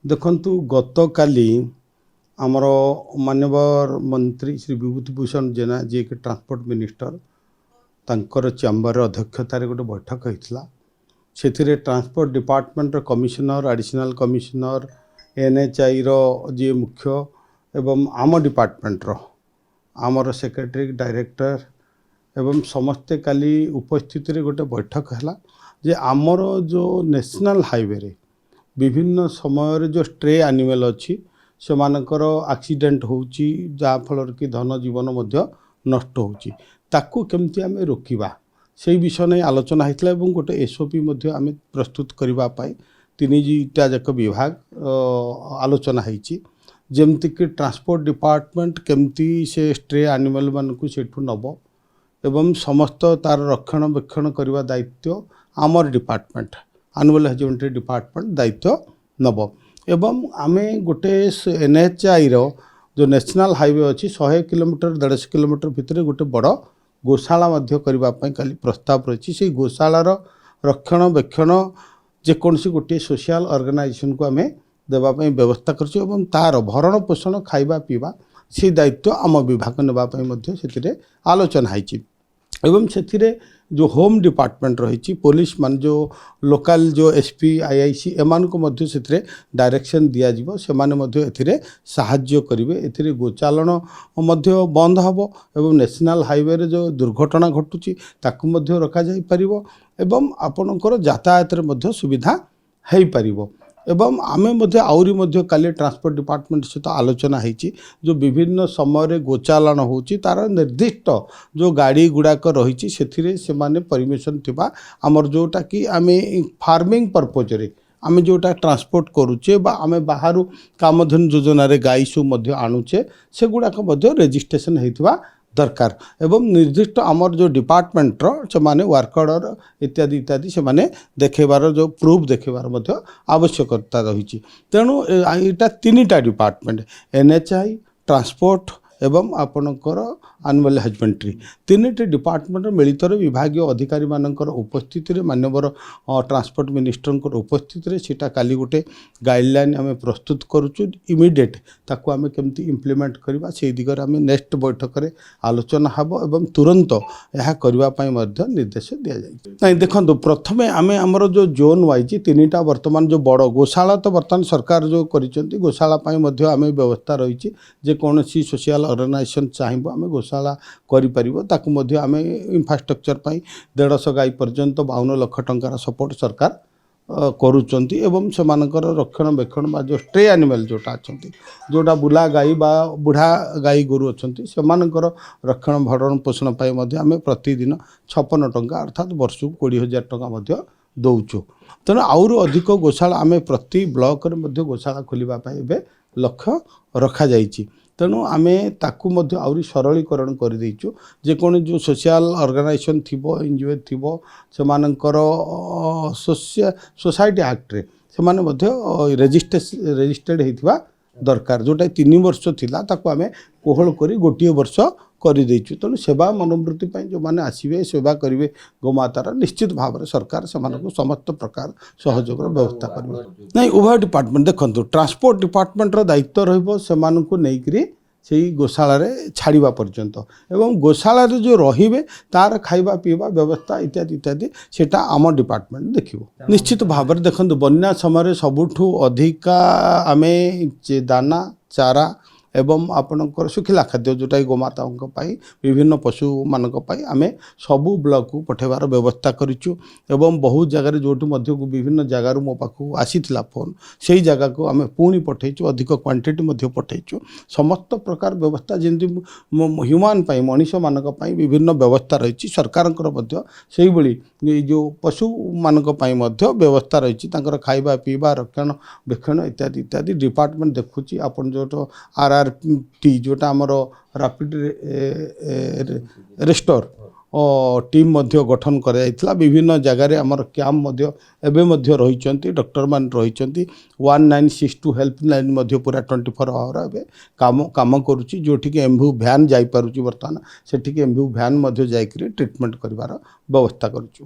देखु गत काली आमर माननीय मंत्री श्री विभूतिभूषण जेना जी कि ट्रांसपोर्ट मिनिस्टर तांकर चैम्बर अध्यक्षतार गोटे बैठक होता से transport department commissioner additional commissioner NHAI जी मुख्य एवं आम डिपार्टमेंट आमर सेक्रेटरी डायरेक्टर एवं समस्ते काली उपस्थित गोटे बैठक है जे आमर जो नेशनल हाईवे रे विभिन्न समय जो स्ट्रे एनिमल अच्छी से मानकर एक्सीडेंट होची जहाँ फल कि धन जीवन मध्य नष्ट होची ताकू केमती आमे रोकिबा से विषय नहीं आलोचना होता है गोटे एसओपी आम प्रस्तुत करने तीनटा जाक विभाग आलोचना होती जमती कि ट्रांसपोर्ट डिपार्टमेंट केमती से स्ट्रे एनिमल मानकू सेठू नब एवं समस्त तार रक्षणाबेक्षण करने दायित्व आमर डिपार्टमेंट एनुअल हजबेंड्री डिपार्टमेंट दायित्व नब एवं आमे गोटे एनएचआई रो जो नेशनल हाईवे अच्छी 100 किलोमीटर 150 किलोमीटर भितर गोटे बड़ गोशाला करने काली प्रस्ताव रही से गोशालार रक्षणाबेक्षण जेकोसी गोटे सोशल ऑर्गेनाइजेशन को आम देवाई व्यवस्था कर तार भरण पोषण खाइबा पीवा से दायित्व आम विभाग नापी आलोचना होती एवं से जो होम डिपार्टमेंट रही पुलिस मान जो लोकल जो एसपी आईआईसी एमान को से डायरेक्शन दिज्व से साहाय्य करेंगे ए गोचालन बंद हम एवं नेशनल हाईवे रे जो दुर्घटना घटुची ताकू रखा जाई परिवो एवं आपणकर यातायात रे सुविधा है पारिबो एवं आमे आहरी काली ट्रांसपोर्ट डिपार्टमेंट सहित आलोचना होती जो विभिन्न समय गोचालान होची तार निर्दिष्ट जो गाड़ी गुड़ाक रही से परमिशन थिबा आमर जोटा कि आमे फार्मिंग पर्पज रे आमे जोटा ट्रांसपोर्ट करुचे बा आमे बाहर कामधेनु योजना रे गाई सब आणुचे से गुड़ाक रेजिस्ट्रेशन होइथिबा दरकार एवं निर्दिष्ट आमर जो डिपार्टमेंट से माने वर्कर इत्यादि इत्यादि से माने देखेबार जो प्रूफ देखेबार आवश्यकता रही तेणु यहाँ तीनटा डिपार्टमेंट एनएचआई ट्रांसपोर्ट एवं आपणकर एनुअल हजबेंड्री तीनटी डिपार्टमेंट मिलित विभाग अधिकारी मानकर उपस्थित माननीय ट्रांसपोर्ट मिनिस्टर उपस्थित सेटा काली गोटे गाइडलाइन आम प्रस्तुत करुचु इमिडिएट ताकू आम केमती इम्प्लीमेंट करवा से दिगरे आम नेक्स्ट बैठक में आलोचना हम एवं तुरंत यह करने निर्देश दि जाए नहीं देखो प्रथम आम आमर जो जोन वाइज तीनटा वर्तमान जो बड़ गोशाला तो बर्तमान सरकार जो कर गोशाला आम व्यवस्था रही जेकोसी सोशल ऑर्गेनाइजेशन चाहिए आम गोशाला करें आम इंफ्रास्ट्रक्चर पर 150 गाई पर्यंत 52 लाख टंकार सपोर्ट सरकार करुँच एवं से रक्षणाबेक्षण जो स्ट्रे एनिमल जोटा अच्छा जोटा बुला गाई बा बुढ़ा गाई गोरु अच्छा से रक्षण भरण पोषण आम प्रतिदिन 56 टंका अर्थात वर्ष को 20,000 टंका दौचु तेणु आउर अधिक गोशाला आम प्रति ब्लॉक रे गोशाला खोलने लक्ष्य रखा जाइए तेणु आमे ताकू आहरी सरलीकरण कर देचु जेकोन जो सोशल ऑर्गेनाइजेशन थिबो एनजीओ थिबो से मानकर सोसाइटी एक्ट रे से माने रजिस्टर्ड होइथिबा दरकार जोटा 3 वर्ष थिला ताकू आमे कोहल करी गोटे वर्ष कर देचु तेणु सेवा मनोवृत्ति जो मैंने आसवे सेवा करेंगे गोमातार निश्चित भाव में सरकार से समस्त प्रकार सहयोग व्यवस्था करेंगे नहीं उभय डिपार्टमेंट देखो ट्रांसपोर्ट डिपार्टमेंट दायित्व रही से गोशाला छाड़ा पर्यंत एवं गोशाला जो रे तार खाइबा पीवा व्यवस्था इत्यादि इत्यादि सेटा आम डिपार्टमेंट देखिबो निश्चित भाव में देखो बन्या समय सबुठू अधिका आमे दाना चारा एवं आपणकर सुखिला खाद्य जोटा गोमाता विभिन्न पशु मानक आम सबू ब्लॉक को पठेबार व्यवस्था करूँ एवं बहुत जगह जो विभिन्न जगार मो पाखु आसीथिला फोन से जगह को आम पुणी पठेचु अधिक क्वांटिटी पठेचु समस्त प्रकार व्यवस्था जमी ह्यूमान मनीष मानक विभिन्न व्यवस्था रही सरकार से भाई जो पशु मानक व्यवस्था रही खाइबा पीवा रक्षण बेक्षण इत्यादि इत्यादि डिपार्टमेंट देखुची आपन जो आर टी जोटा आमर रैपिड रेस्टोर टीम गठन कर विभिन्न जगार आमर कैंप रही डॉक्टर मान रही 1962 हेल्पलाइन पूरा 24 आवर काम करुच्ची जोटि एम्बु भ्यान जापारुची बर्तमान से एम्बु भ्यान जाकर ट्रिटमेंट कर व्यवस्था करुचु।